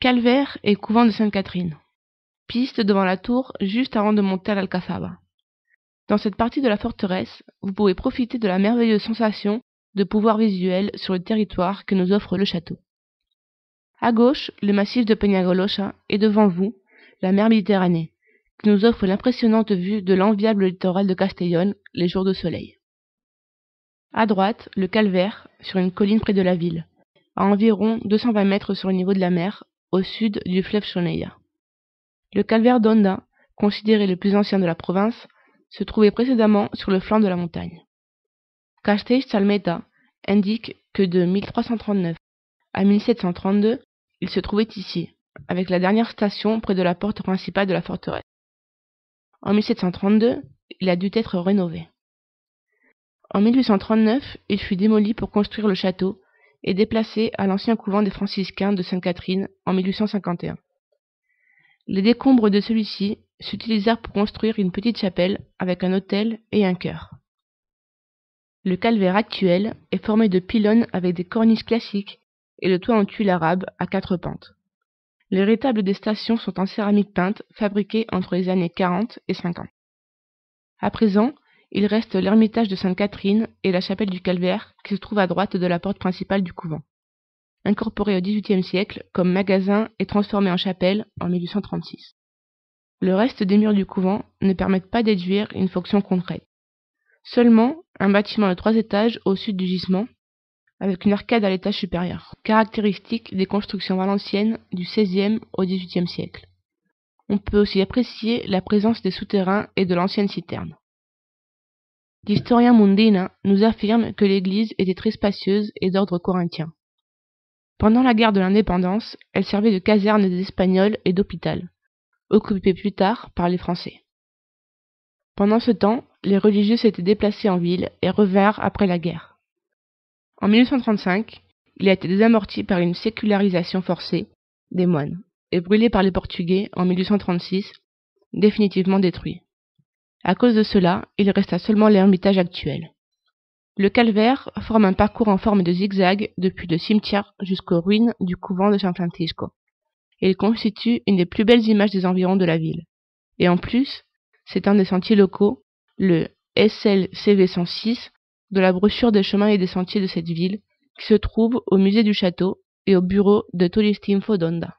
Calvaire et couvent de Sainte-Catherine. Piste devant la tour juste avant de monter à l'Alcazaba. Dans cette partie de la forteresse, vous pouvez profiter de la merveilleuse sensation de pouvoir visuel sur le territoire que nous offre le château. À gauche, le massif de Peñagolosa et devant vous, la mer Méditerranée, qui nous offre l'impressionnante vue de l'enviable littoral de Castellón les jours de soleil. À droite, le calvaire, sur une colline près de la ville, à environ 220 mètres sur le niveau de la mer, au sud du fleuve Choneia. Le calvaire d'Honda, considéré le plus ancien de la province, se trouvait précédemment sur le flanc de la montagne. Castell-Salmeta indique que de 1339 à 1732, il se trouvait ici, avec la dernière station près de la porte principale de la forteresse. En 1732, il a dû être rénové. En 1839, il fut démoli pour construire le château et déplacé à l'ancien couvent des franciscains de Sainte-Catherine en 1851. Les décombres de celui-ci s'utilisèrent pour construire une petite chapelle avec un autel et un chœur. Le calvaire actuel est formé de pylônes avec des corniches classiques et le toit en tuile arabe à 4 pentes. Les rétables des stations sont en céramique peinte fabriquée entre les années 40 et 50. À présent, il reste l'ermitage de Sainte-Catherine et la chapelle du calvaire qui se trouve à droite de la porte principale du couvent, incorporé au XVIIIe siècle comme magasin et transformé en chapelle en 1836. Le reste des murs du couvent ne permettent pas déduire une fonction concrète. Seulement un bâtiment de 3 étages au sud du gisement, avec une arcade à l'étage supérieur, caractéristique des constructions valenciennes du XVIe au XVIIIe siècle. On peut aussi apprécier la présence des souterrains et de l'ancienne citerne. L'historien Mundina nous affirme que l'église était très spacieuse et d'ordre corinthien. Pendant la guerre de l'indépendance, elle servait de caserne des Espagnols et d'hôpital, occupée plus tard par les Français. Pendant ce temps, les religieux s'étaient déplacés en ville et revinrent après la guerre. En 1835, il a été désamorti par une sécularisation forcée des moines et brûlé par les Portugais en 1836, définitivement détruit. À cause de cela, il resta seulement l'ermitage actuel. Le calvaire forme un parcours en forme de zigzag depuis le cimetière jusqu'aux ruines du couvent de San Francisco. Il constitue une des plus belles images des environs de la ville. Et en plus, c'est un des sentiers locaux, le SLCV 106, de la brochure des chemins et des sentiers de cette ville, qui se trouve au musée du château et au bureau de Turistinfo d'Honda.